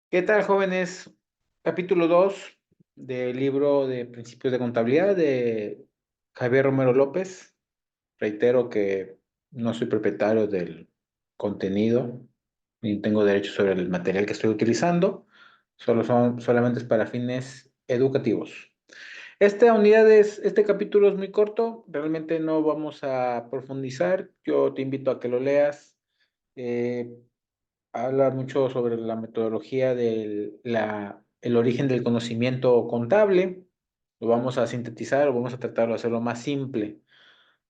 ¿Qué tal, jóvenes? Capítulo 2 del libro de Principios de Contabilidad de Javier Romero López. Reitero que no soy propietario del contenido, ni tengo derecho sobre el material que estoy utilizando, solamente es para fines educativos. Este capítulo es muy corto, realmente no vamos a profundizar. Yo te invito a que lo leas. Eh, Habla mucho sobre la metodología el origen del conocimiento contable. Lo vamos a sintetizar, o vamos a tratar de hacerlo más simple.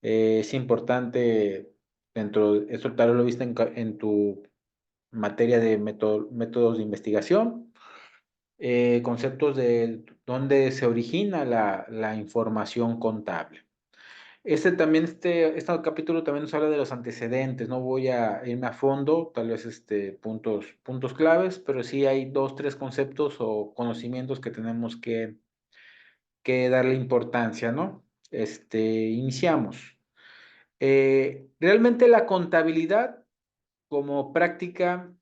Es importante esto tal vez lo viste en tu materia de métodos de investigación, conceptos de dónde se origina la información contable. Este capítulo también nos habla de los antecedentes. No voy a irme a fondo, tal vez puntos claves, pero sí hay dos, tres conceptos o conocimientos que tenemos que darle importancia, ¿no? Iniciamos. Realmente la contabilidad como práctica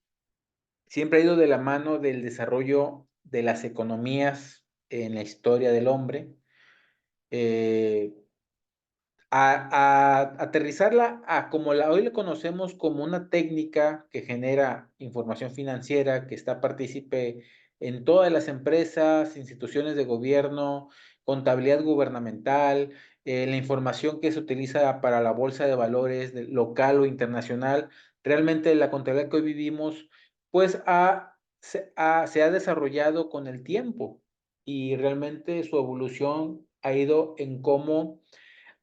siempre ha ido de la mano del desarrollo de las economías en la historia del hombre. Eh, Aterrizarla a como hoy le conocemos como una técnica que genera información financiera, que está partícipe en todas las empresas, instituciones de gobierno, contabilidad gubernamental, la información que se utiliza para la bolsa de valores local o internacional. Realmente la contabilidad que hoy vivimos, pues se ha desarrollado con el tiempo y realmente su evolución ha ido en cómo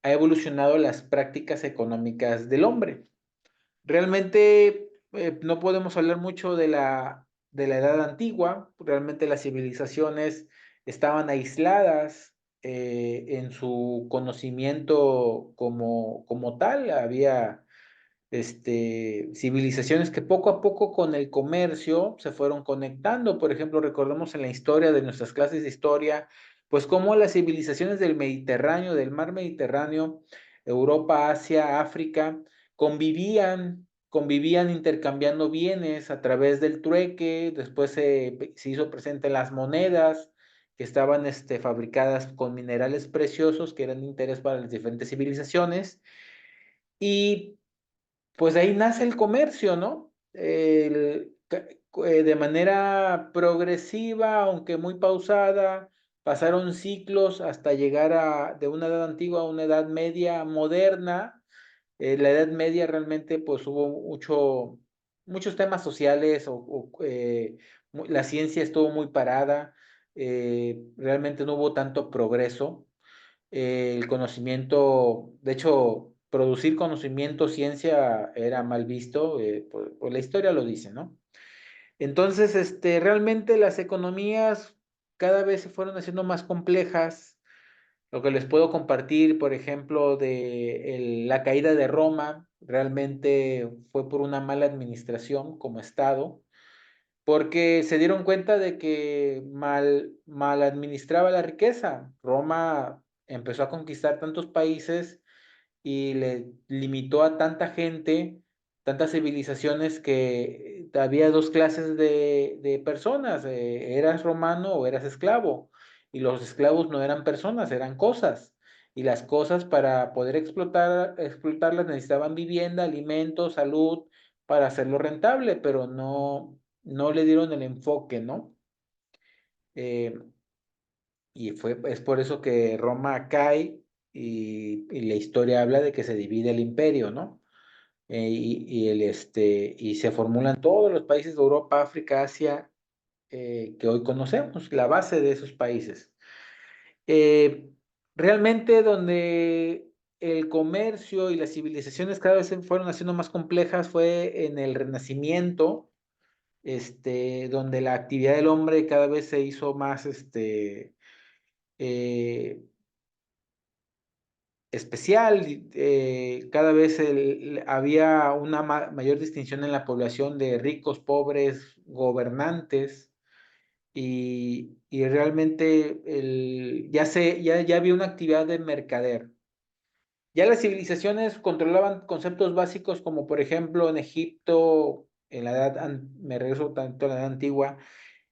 ha evolucionado las prácticas económicas del hombre. Realmente no podemos hablar mucho de la edad antigua, realmente las civilizaciones estaban aisladas en su conocimiento como tal. Había civilizaciones que poco a poco con el comercio se fueron conectando. Por ejemplo, recordemos en la historia de nuestras clases de historia, pues cómo las civilizaciones del Mediterráneo, del mar Mediterráneo, Europa, Asia, África, convivían intercambiando bienes a través del trueque. Después se hizo presente las monedas que estaban fabricadas con minerales preciosos que eran de interés para las diferentes civilizaciones. Y pues ahí nace el comercio, ¿no? De manera progresiva, aunque muy pausada, pasaron ciclos hasta llegar de una edad antigua a una edad media moderna. La edad media realmente pues hubo muchos temas sociales la ciencia estuvo muy parada. Realmente no hubo tanto progreso. El conocimiento, de hecho, producir conocimiento, ciencia era mal visto, pues la historia lo dice, ¿no? Entonces, realmente las economías cada vez se fueron haciendo más complejas. Lo que les puedo compartir, por ejemplo, la caída de Roma, realmente fue por una mala administración como Estado, porque se dieron cuenta de que mal administraba la riqueza. Roma empezó a conquistar tantos países y le limitó a tanta gente, tantas civilizaciones, que había dos clases de personas: eras romano o eras esclavo, y los esclavos no eran personas, eran cosas. Y las cosas, para poder explotarlas, necesitaban vivienda, alimentos, salud, para hacerlo rentable, pero no le dieron el enfoque, ¿no? Eh, es por eso que Roma cae, y la historia habla de que se divide el imperio, ¿no? Y se formulan todos los países de Europa, África, Asia, que hoy conocemos, la base de esos países. Eh, Realmente donde el comercio y las civilizaciones cada vez se fueron haciendo más complejas fue en el Renacimiento, donde la actividad del hombre cada vez se hizo más, eh, especial. Cada vez había una mayor distinción en la población de ricos, pobres, gobernantes, y realmente ya había una actividad de mercader. Ya las civilizaciones controlaban conceptos básicos como, por ejemplo, en Egipto, me regreso tanto a la edad antigua,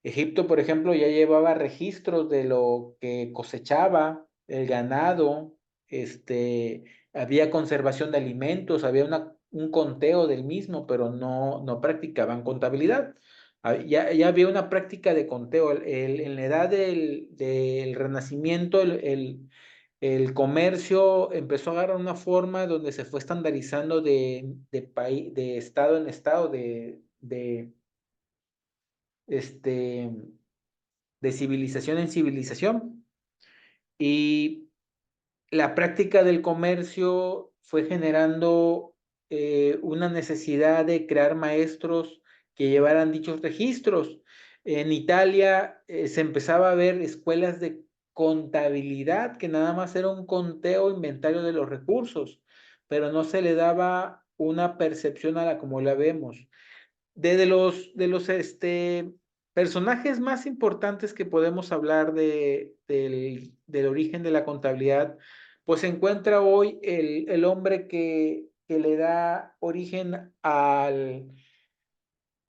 Egipto, por ejemplo, ya llevaba registros de lo que cosechaba, el ganado, había conservación de alimentos, había un conteo del mismo, pero no practicaban contabilidad. Ya había una práctica de conteo. En la edad del Renacimiento, el comercio empezó a agarrar una forma donde se fue estandarizando de estado en estado, este, de civilización en civilización. Y la práctica del comercio fue generando una necesidad de crear maestros que llevaran dichos registros. En Italia se empezaba a ver escuelas de contabilidad que nada más era un conteo, inventario de los recursos, pero no se le daba una percepción a la como la vemos. De los personajes más importantes que podemos hablar del origen de la contabilidad, pues se encuentra hoy el hombre que le da origen a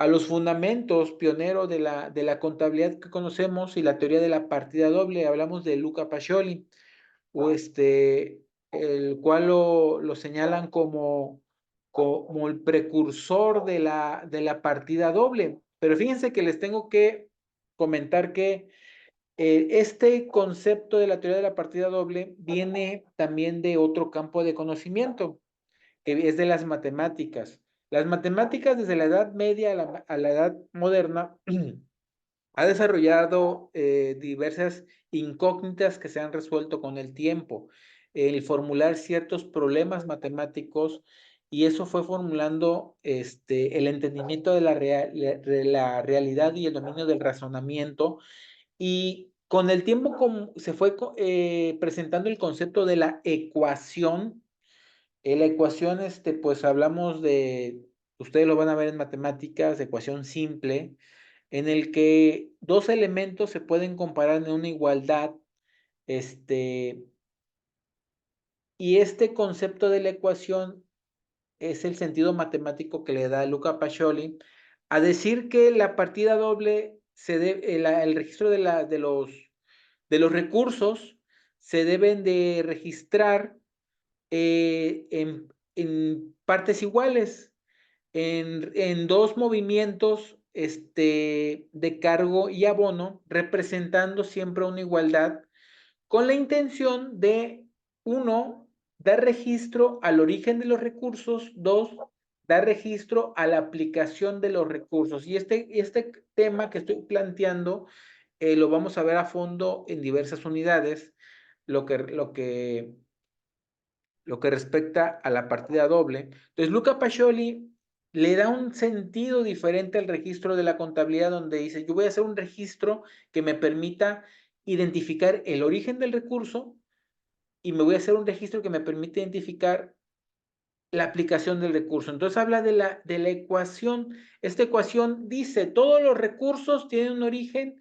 los fundamentos pioneros de la contabilidad que conocemos y la teoría de la partida doble. Hablamos de Luca Pacioli, o el cual lo señalan como el precursor de la partida doble. Pero fíjense que les tengo que comentar que este concepto de la teoría de la partida doble viene también de otro campo de conocimiento, que es de las matemáticas. Las matemáticas desde la Edad Media a la Edad Moderna ha desarrollado diversas incógnitas que se han resuelto con el tiempo, el formular ciertos problemas matemáticos, y eso fue formulando el entendimiento de la realidad y el dominio del razonamiento, y con el tiempo se fue presentando el concepto de la ecuación. La ecuación, pues hablamos ustedes lo van a ver en matemáticas, de ecuación simple, en el que dos elementos se pueden comparar en una igualdad, este, y este concepto de la ecuación es el sentido matemático que le da Luca Pacioli a decir que la partida doble el registro de los recursos se deben de registrar en partes iguales, en dos movimientos de cargo y abono, representando siempre una igualdad, con la intención de, uno, dar registro al origen de los recursos, dos, dar registro a la aplicación de los recursos. Y este tema que estoy planteando lo vamos a ver a fondo en diversas unidades, lo que respecta a la partida doble. Entonces, Luca Pacioli le da un sentido diferente al registro de la contabilidad, donde dice, yo voy a hacer un registro que me permita identificar el origen del recurso, y me voy a hacer un registro que me permite identificar la aplicación del recurso. Entonces habla de la ecuación. Esta ecuación dice, todos los recursos tienen un origen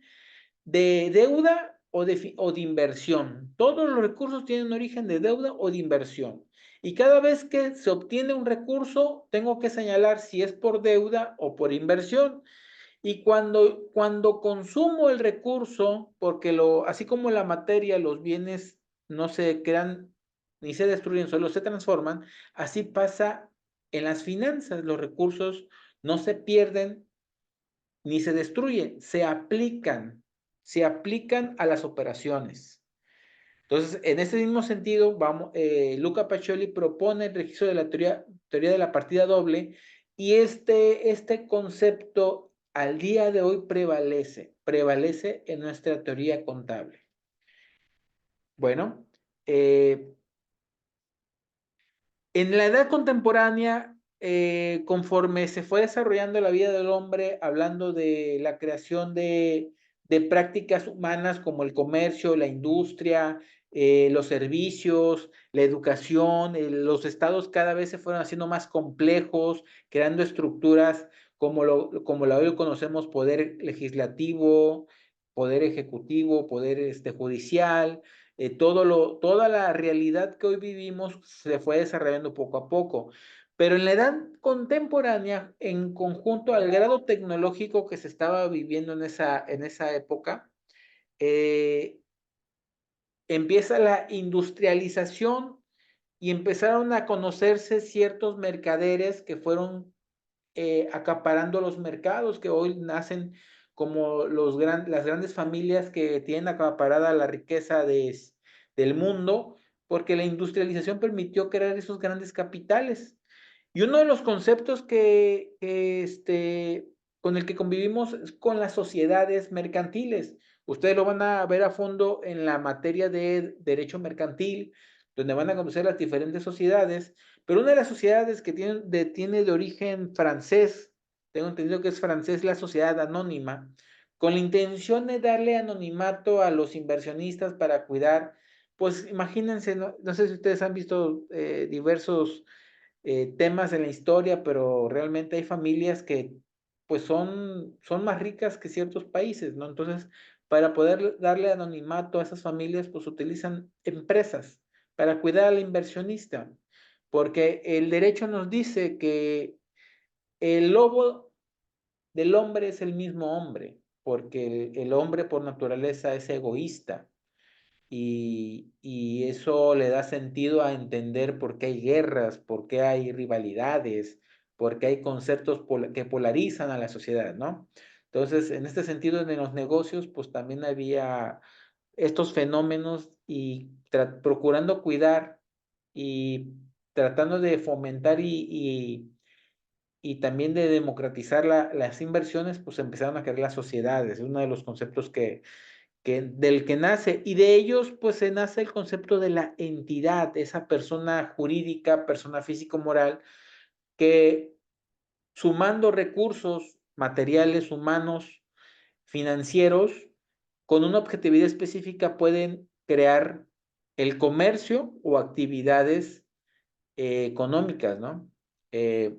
de deuda o de inversión. Todos los recursos tienen un origen de deuda o de inversión. Y cada vez que se obtiene un recurso, tengo que señalar si es por deuda o por inversión. Y cuando consumo el recurso, porque así como la materia, los bienes no se crean ni se destruyen, solo se transforman, así pasa en las finanzas. Los recursos no se pierden ni se destruyen, se aplican a las operaciones. Entonces, en ese mismo sentido, Luca Pacioli propone el registro de la teoría de la partida doble, y este concepto al día de hoy prevalece en nuestra teoría contable. Bueno, en la edad contemporánea, conforme se fue desarrollando la vida del hombre, hablando de la creación de prácticas humanas como el comercio, la industria, los servicios, la educación, los estados cada vez se fueron haciendo más complejos, creando estructuras como la hoy conocemos: poder legislativo, poder ejecutivo, poder judicial. Toda la realidad que hoy vivimos se fue desarrollando poco a poco. Pero en la edad contemporánea, en conjunto al grado tecnológico que se estaba viviendo en esa época, eh, empieza la industrialización y empezaron a conocerse ciertos mercaderes que fueron acaparando los mercados que hoy nacen como las grandes familias que tienen acaparada la riqueza del mundo, porque la industrialización permitió crear esos grandes capitales. Y uno de los conceptos con el que convivimos es con las sociedades mercantiles. Ustedes lo van a ver a fondo en la materia de derecho mercantil, donde van a conocer las diferentes sociedades, pero una de las sociedades que tiene de origen francés, tengo entendido que es francés, la sociedad anónima, con la intención de darle anonimato a los inversionistas para cuidar, pues imagínense, no sé si ustedes han visto diversos temas en la historia, pero realmente hay familias que pues son más ricas que ciertos países, ¿no? Entonces, para poder darle anonimato a esas familias, pues utilizan empresas para cuidar al inversionista, porque el derecho nos dice que el lobo del hombre es el mismo hombre, porque el hombre por naturaleza es egoísta. Y eso le da sentido a entender por qué hay guerras, por qué hay rivalidades, por qué hay conceptos que polarizan a la sociedad, ¿no? Entonces, en este sentido, en los negocios, pues también había estos fenómenos y procurando cuidar y tratando de fomentar y también de democratizar las inversiones, pues empezaron a crear las sociedades. Es uno de los conceptos del que nace, y de ellos pues se nace el concepto de la entidad, esa persona jurídica, persona físico-moral, que sumando recursos materiales, humanos, financieros, con una objetividad específica pueden crear el comercio o actividades económicas, ¿no? Eh,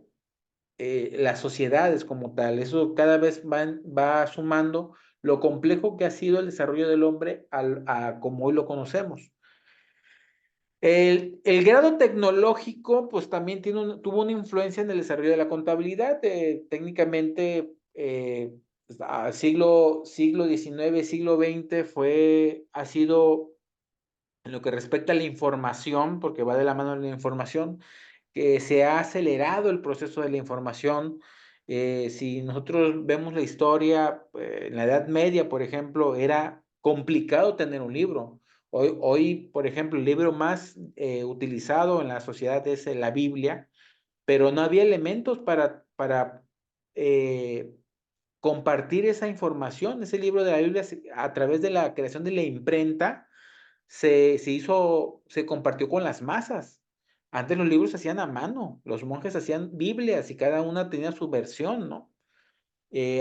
las sociedades como tal. Eso cada vez va sumando lo complejo que ha sido el desarrollo del hombre a como hoy lo conocemos. El grado tecnológico, pues también tuvo una influencia en el desarrollo de la contabilidad. Técnicamente, siglo XIX, siglo XX ha sido, en lo que respecta a la información, porque va de la mano de la información, que se ha acelerado el proceso de la información. Si nosotros vemos la historia, en la Edad Media, por ejemplo, era complicado tener un libro. Hoy, por ejemplo, el libro más utilizado en la sociedad es la Biblia, pero no había elementos para compartir esa información. Ese libro de la Biblia, a través de la creación de la imprenta, se compartió con las masas. Antes los libros se hacían a mano, los monjes hacían Biblias y cada una tenía su versión, ¿no?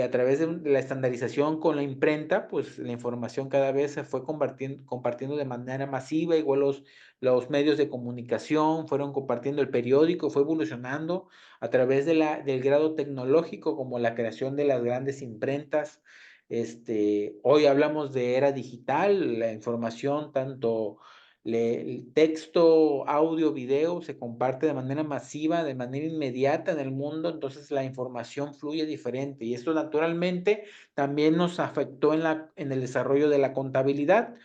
A través de la estandarización con la imprenta, pues la información cada vez se fue compartiendo de manera masiva, igual los medios de comunicación fueron compartiendo, el periódico fue evolucionando a través del grado tecnológico, como la creación de las grandes imprentas. Hoy hablamos de era digital, la información, tanto el texto, audio, video, se comparte de manera masiva, de manera inmediata en el mundo, entonces la información fluye diferente y esto naturalmente también nos afectó en el desarrollo de la contabilidad.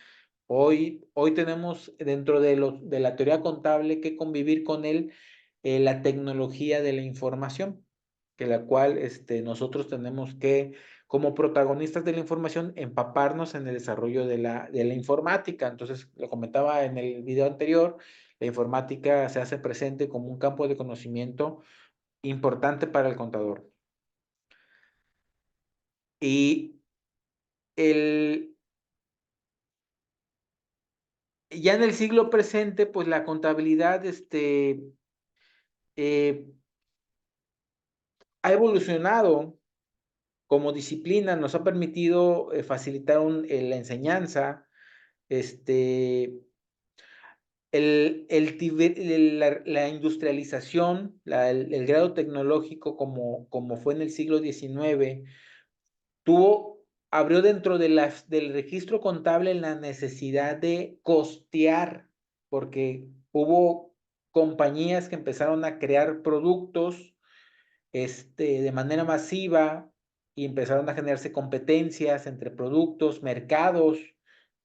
Hoy tenemos dentro de la teoría contable que convivir con la tecnología de la información, que la cual nosotros tenemos que, como protagonistas de la información, empaparnos en el desarrollo de la informática. Entonces, lo comentaba en el video anterior, la informática se hace presente como un campo de conocimiento importante para el contador. Y el, ya en el siglo presente, pues la contabilidad eh, ha evolucionado como disciplina, nos ha permitido facilitar la enseñanza, este, la industrialización, el grado tecnológico como fue en el siglo XIX, abrió dentro del registro contable la necesidad de costear, porque hubo compañías que empezaron a crear productos de manera masiva y empezaron a generarse competencias entre productos, mercados,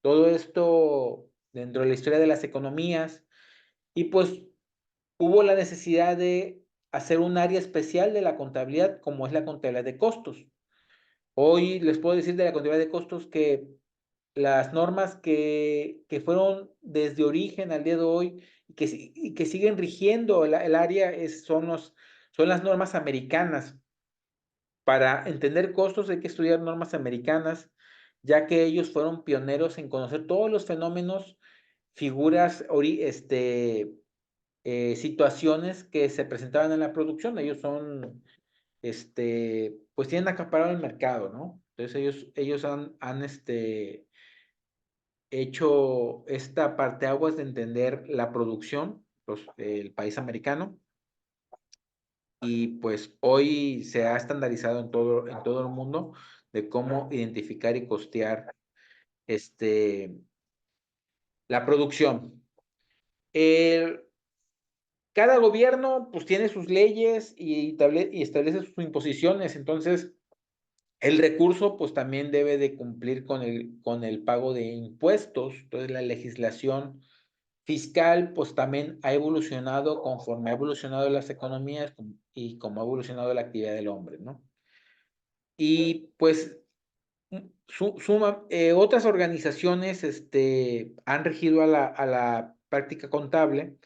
todo esto dentro de la historia de las economías. Y pues hubo la necesidad de hacer un área especial de la contabilidad, como es la contabilidad de costos. Hoy les puedo decir de la contabilidad de costos que las normas que fueron desde origen al día de hoy y que siguen rigiendo el área son las normas americanas. Para entender costos hay que estudiar normas americanas, ya que ellos fueron pioneros en conocer todos los fenómenos, figuras, situaciones que se presentaban en la producción. Ellos son, pues tienen acaparado el mercado, ¿no? Entonces ellos han hecho esta parteaguas de entender la producción, el país americano, y pues hoy se ha estandarizado en todo el mundo de cómo identificar y costear la producción. El, cada gobierno pues tiene sus leyes y establece sus imposiciones, entonces el recurso pues también debe de cumplir con el pago de impuestos. Entonces la legislación fiscal pues también ha evolucionado conforme ha evolucionado las economías y como ha evolucionado la actividad del hombre, ¿no? Y pues otras organizaciones han regido a la práctica contable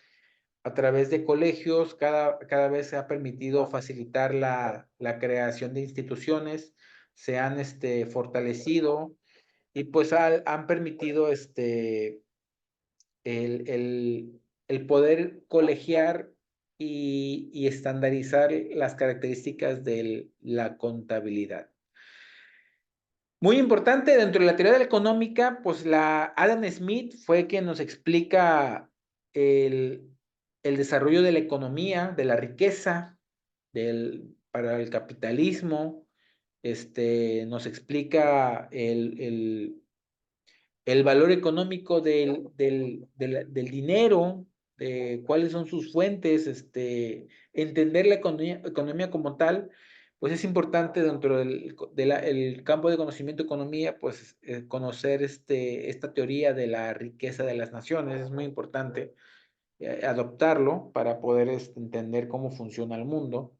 a través de colegios. Cada vez se ha permitido facilitar la creación de instituciones, se han fortalecido y pues han permitido el poder colegiar y estandarizar las características de la contabilidad. Muy importante dentro de la teoría de la económica, pues Adam Smith fue quien nos explica el, el desarrollo de la economía, de la riqueza, para el capitalismo. Nos explica el valor económico del dinero, de cuáles son sus fuentes, entender la economía como tal, pues es importante dentro el campo de conocimiento de economía, pues conocer esta teoría de la riqueza de las naciones, es muy importante adoptarlo para poder entender cómo funciona el mundo.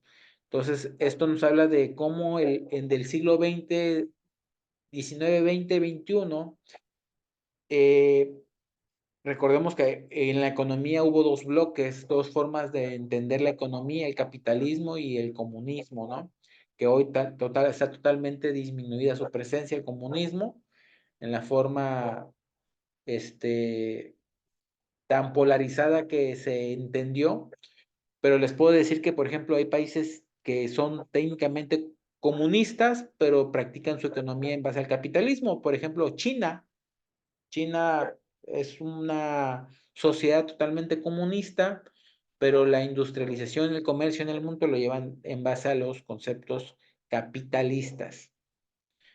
Entonces, esto nos habla de cómo del siglo XX, 19, 20, 21, recordemos que en la economía hubo dos bloques, dos formas de entender la economía, el capitalismo y el comunismo, ¿no? Que hoy está totalmente disminuida su presencia, el comunismo, en la forma tan polarizada que se entendió, pero les puedo decir que, por ejemplo, hay países que son técnicamente comunistas, pero practican su economía en base al capitalismo. Por ejemplo, China. China es una sociedad totalmente comunista, pero la industrialización y el comercio en el mundo lo llevan en base a los conceptos capitalistas.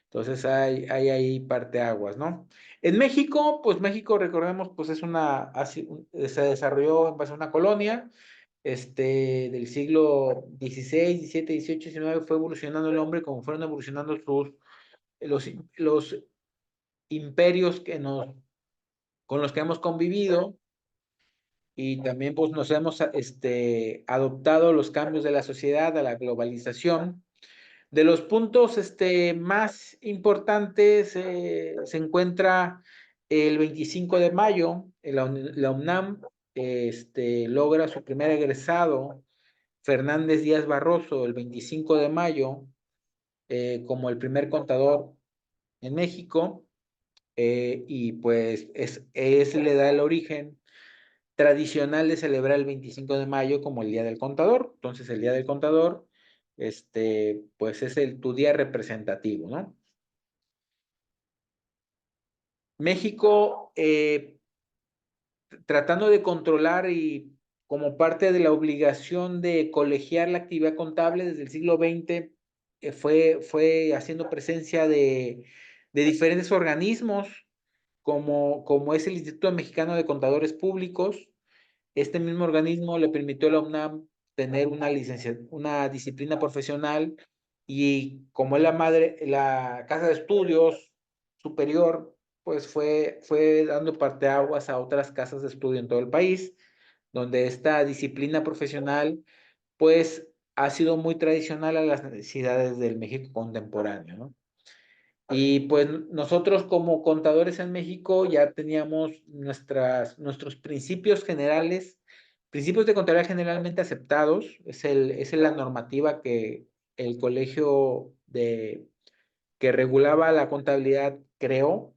Entonces hay ahí parteaguas, ¿no? En México, pues México, recordemos, pues se desarrolló en base a una colonia, del siglo XVI, XVII, XVIII, XIX, fue evolucionando el hombre como fueron evolucionando los imperios con los que hemos convivido y también pues nos hemos adoptado los cambios de la sociedad, a la globalización. De los puntos más importantes se encuentra el 25 de mayo, la UNAM logra su primer egresado, Fernández Díaz Barroso, el 25 de mayo, como el primer contador en México, y pues le da el origen tradicional de celebrar el 25 de mayo como el Día del Contador. Entonces, el Día del Contador, pues es tu día representativo, ¿no? México, tratando de controlar y como parte de la obligación de colegiar la actividad contable desde el siglo XX, fue haciendo presencia de diferentes organismos, como es el Instituto Mexicano de Contadores Públicos, Este mismo organismo le permitió a la UNAM tener una disciplina profesional y como es la casa de estudios superior, pues fue dando parteaguas a otras casas de estudio en todo el país, donde esta disciplina profesional, pues, ha sido muy tradicional a las necesidades del México contemporáneo, ¿no? Y pues nosotros como contadores en México ya teníamos nuestros principios generales, principios de contabilidad generalmente aceptados, es la normativa que el colegio que regulaba la contabilidad creó,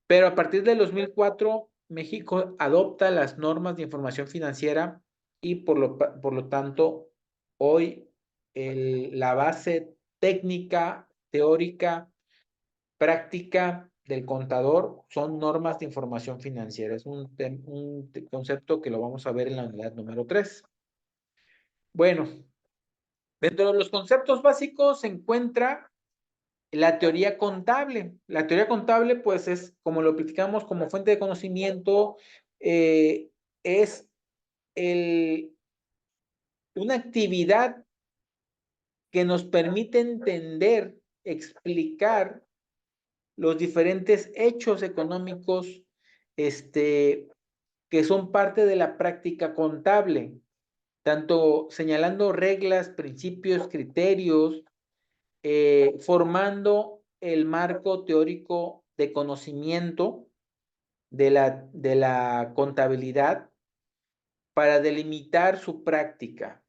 pero a partir del 2004 México adopta las normas de información financiera y por lo tanto hoy la base técnica, teórica, práctica del contador son normas de información financiera. Es un concepto que lo vamos a ver en la unidad número 3. Bueno, dentro de los conceptos básicos se encuentra la teoría contable. La teoría contable, pues es, como lo platicamos como fuente de conocimiento, es una actividad que nos permite entender, explicar los diferentes hechos económicos que son parte de la práctica contable, tanto señalando reglas, principios, criterios, formando el marco teórico de conocimiento de la contabilidad para delimitar su práctica.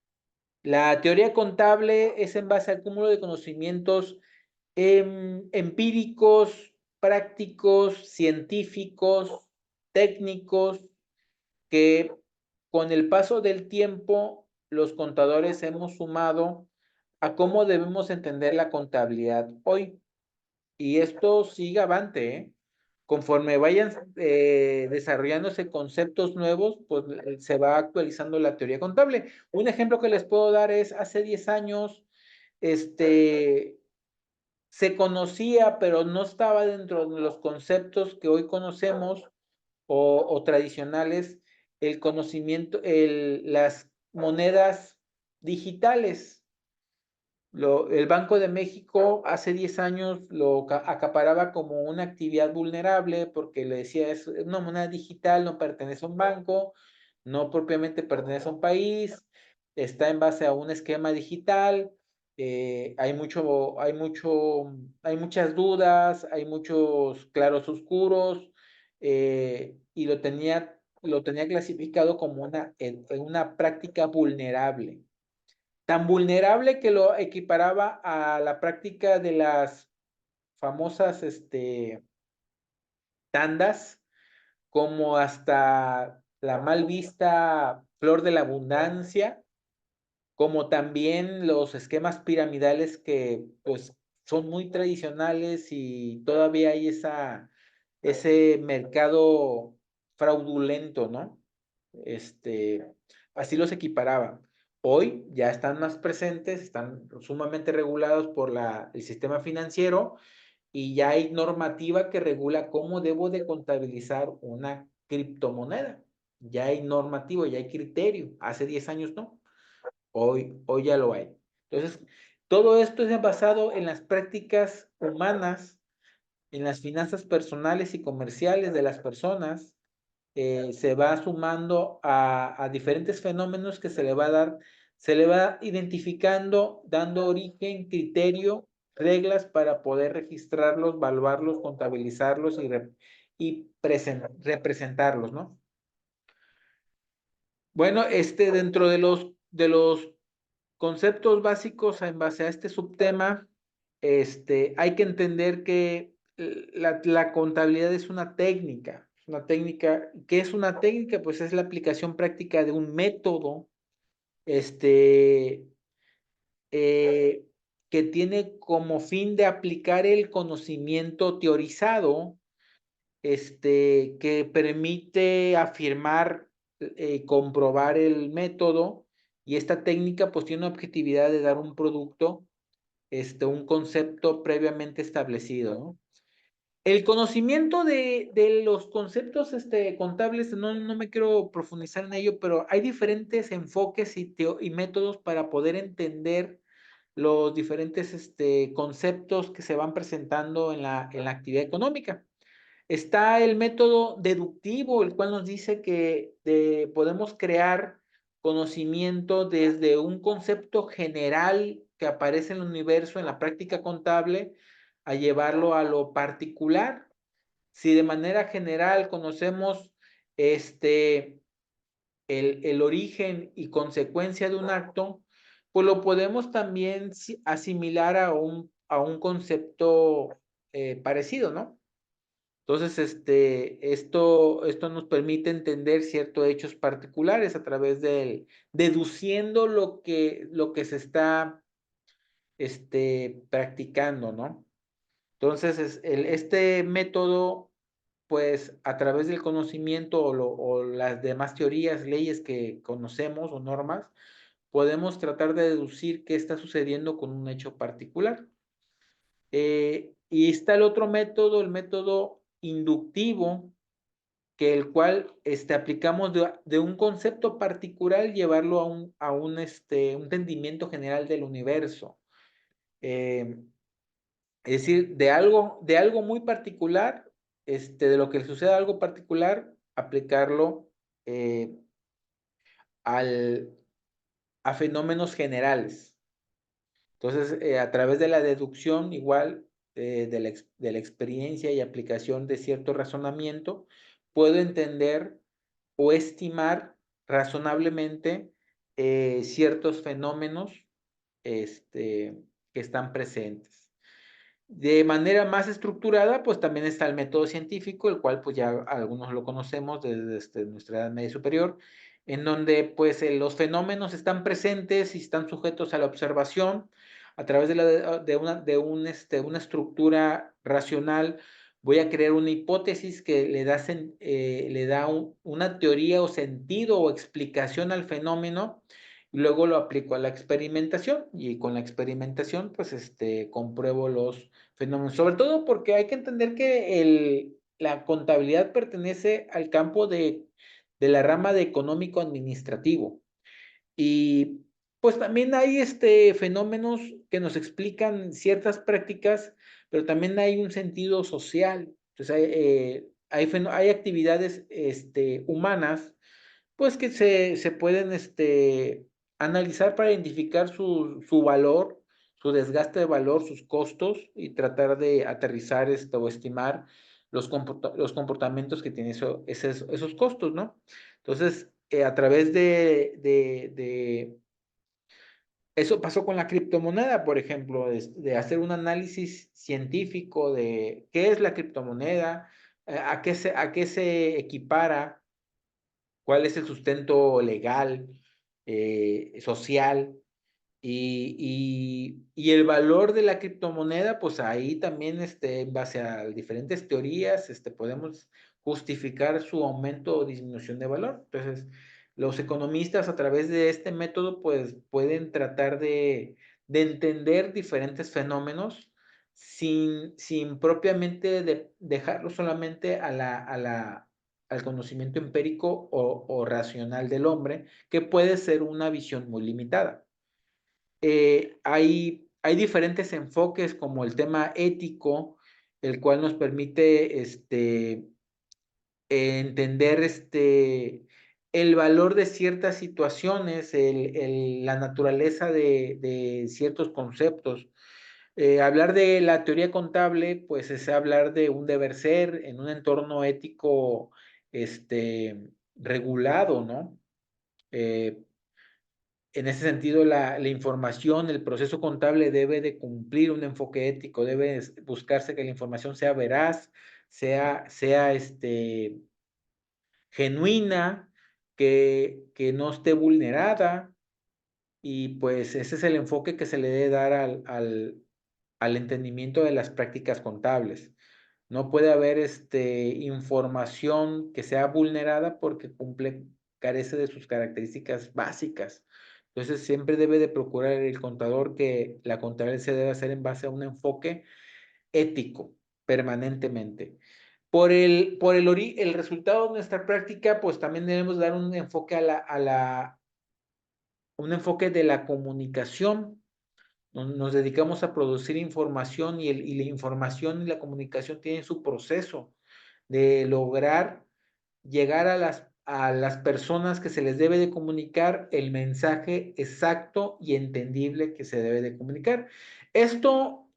La teoría contable es en base al cúmulo de conocimientos empíricos, prácticos, científicos, técnicos, que con el paso del tiempo los contadores hemos sumado a cómo debemos entender la contabilidad hoy. Y esto sigue avante, ¿eh? Conforme vayan desarrollándose conceptos nuevos, pues se va actualizando la teoría contable. Un ejemplo que les puedo dar es, hace 10 años, se conocía, pero no estaba dentro de los conceptos que hoy conocemos o tradicionales, el conocimiento, las monedas digitales. El Banco de México hace 10 años lo acaparaba como una actividad vulnerable porque le decía, es una moneda digital, no pertenece a un banco, no propiamente pertenece a un país, está en base a un esquema digital, hay muchas dudas, hay muchos claros oscuros, y lo tenía clasificado como una práctica vulnerable. Tan vulnerable que lo equiparaba a la práctica de las famosas tandas, como hasta la mal vista flor de la abundancia, como también los esquemas piramidales que pues son muy tradicionales y todavía hay ese mercado fraudulento, ¿no? Así los equiparaba. Hoy ya están más presentes, están sumamente regulados por el sistema financiero y ya hay normativa que regula cómo debo de contabilizar una criptomoneda. Ya hay normativa, ya hay criterio. Hace 10 años no. Hoy ya lo hay. Entonces, todo esto es basado en las prácticas humanas, en las finanzas personales y comerciales de las personas. Se va sumando a diferentes fenómenos que se le va identificando, dando origen, criterio, reglas para poder registrarlos, evaluarlos, contabilizarlos y representarlos, ¿no? Bueno, dentro de los conceptos básicos en base a este subtema, hay que entender que la contabilidad es una técnica. Una técnica, ¿qué es una técnica? Pues es la aplicación práctica de un método, este, eh, que tiene como fin de aplicar el conocimiento teorizado, que permite afirmar, comprobar el método, y esta técnica pues tiene una objetividad de dar un producto, un concepto previamente establecido, ¿no? El conocimiento de los conceptos contables, no me quiero profundizar en ello, pero hay diferentes enfoques y métodos para poder entender los diferentes conceptos que se van presentando en la actividad económica. Está el método deductivo, el cual nos dice que podemos crear conocimiento desde un concepto general que aparece en el universo, en la práctica contable, a llevarlo a lo particular. Si de manera general conocemos el origen y consecuencia de un acto, pues lo podemos también asimilar a un concepto parecido, ¿no? Entonces, esto nos permite entender ciertos hechos particulares a través deduciendo lo que se está, practicando, ¿no? Entonces, este método, pues, a través del conocimiento o las demás teorías, leyes que conocemos o normas, podemos tratar de deducir qué está sucediendo con un hecho particular. Y está el otro método, el método inductivo, que el cual aplicamos de un concepto particular, llevarlo un entendimiento general del universo. Es decir, de algo muy particular, de lo que le sucede a algo particular, aplicarlo eh, al, a fenómenos generales. Entonces, a través de la deducción, igual, de la experiencia y aplicación de cierto razonamiento, puedo entender o estimar razonablemente ciertos fenómenos que están presentes. De manera más estructurada, pues también está el método científico, el cual pues ya algunos lo conocemos desde nuestra edad media superior, en donde pues los fenómenos están presentes y están sujetos a la observación a través una estructura racional. Voy a crear una hipótesis que le da una teoría o sentido o explicación al fenómeno, y luego lo aplico a la experimentación, y con la experimentación pues compruebo los fenómenos, sobre todo porque hay que entender que la contabilidad pertenece al campo de la rama de económico administrativo. Y pues también hay fenómenos que nos explican ciertas prácticas, pero también hay un sentido social. Entonces hay actividades humanas pues que se pueden analizar para identificar su valor, su desgaste de valor, sus costos, y tratar de aterrizar o estimar los comportamientos que tienen esos costos, ¿no? Entonces, a través eso pasó con la criptomoneda, por ejemplo, de hacer un análisis científico de qué es la criptomoneda, a qué se equipara, cuál es el sustento legal, social, y el valor de la criptomoneda, pues ahí también, en base a diferentes teorías, podemos justificar su aumento o disminución de valor. Entonces, los economistas a través de este método, pues pueden tratar de entender diferentes fenómenos sin propiamente dejarlo solamente al conocimiento empírico o racional del hombre, que puede ser una visión muy limitada. Hay diferentes enfoques como el tema ético, el cual nos permite entender el valor de ciertas situaciones, la naturaleza de ciertos conceptos. Hablar de la teoría contable, pues es hablar de un deber ser en un entorno ético regulado, ¿no? En ese sentido, la información, el proceso contable debe de cumplir un enfoque ético, debe buscarse que la información sea veraz, sea genuina, que no esté vulnerada, y pues ese es el enfoque que se le debe dar al entendimiento de las prácticas contables. No puede haber información que sea vulnerada porque carece de sus características básicas. Entonces, siempre debe de procurar el contador que la contabilidad se debe hacer en base a un enfoque ético. permanentemente. El resultado de nuestra práctica, pues también debemos dar un enfoque un enfoque de la comunicación. Nos dedicamos a producir información y la información y la comunicación tienen su proceso de lograr llegar a las personas que se les debe de comunicar el mensaje exacto y entendible que se debe de comunicar. Esto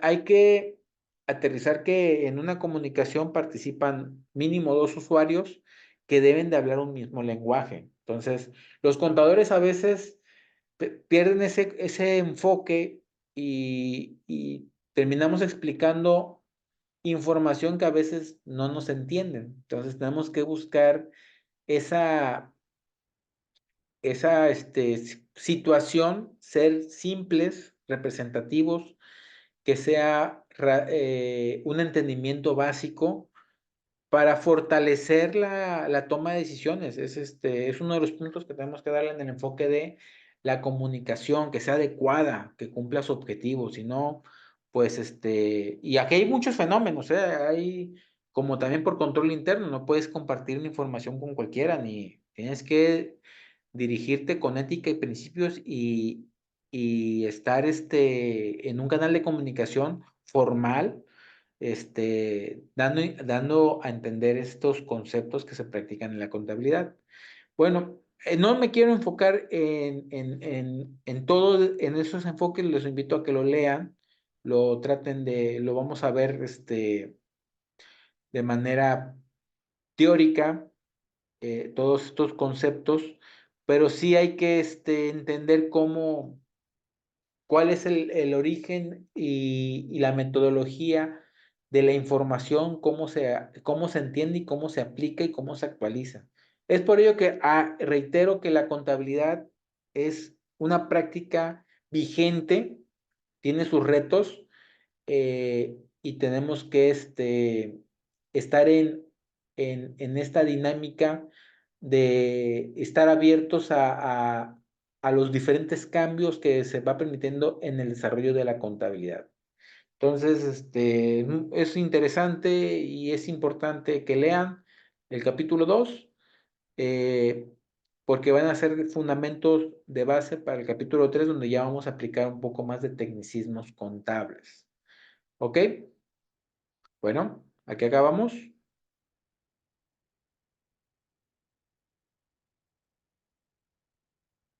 hay que aterrizar que en una comunicación participan mínimo dos usuarios que deben de hablar un mismo lenguaje. Entonces, los contadores a veces pierden ese enfoque y terminamos explicando información que a veces no nos entienden. Entonces, tenemos que buscar esa, esa situación, ser simples, representativos, que sea un entendimiento básico para fortalecer la toma de decisiones. Es uno de los puntos que tenemos que darle en el enfoque de la comunicación, que sea adecuada, que cumpla su objetivo, si no, pues y aquí hay muchos fenómenos, hay como también por control interno, no puedes compartir la información con cualquiera, ni tienes que dirigirte con ética y principios y estar en un canal de comunicación formal, dando a entender estos conceptos que se practican en la contabilidad. Bueno, no me quiero enfocar en todo, en esos enfoques, los invito a que lo lean, lo vamos a ver de manera teórica, todos estos conceptos, pero sí hay que entender cuál es el origen y la metodología de la información, cómo se entiende y cómo se aplica y cómo se actualiza. Es por ello que reitero que la contabilidad es una práctica vigente, tiene sus retos, y tenemos que estar en esta dinámica de estar abiertos a los diferentes cambios que se va permitiendo en el desarrollo de la contabilidad. Entonces, es interesante y es importante que lean el capítulo 2, eh, porque van a ser fundamentos de base para el capítulo 3, donde ya vamos a aplicar un poco más de tecnicismos contables. ¿Ok? Bueno, aquí acabamos.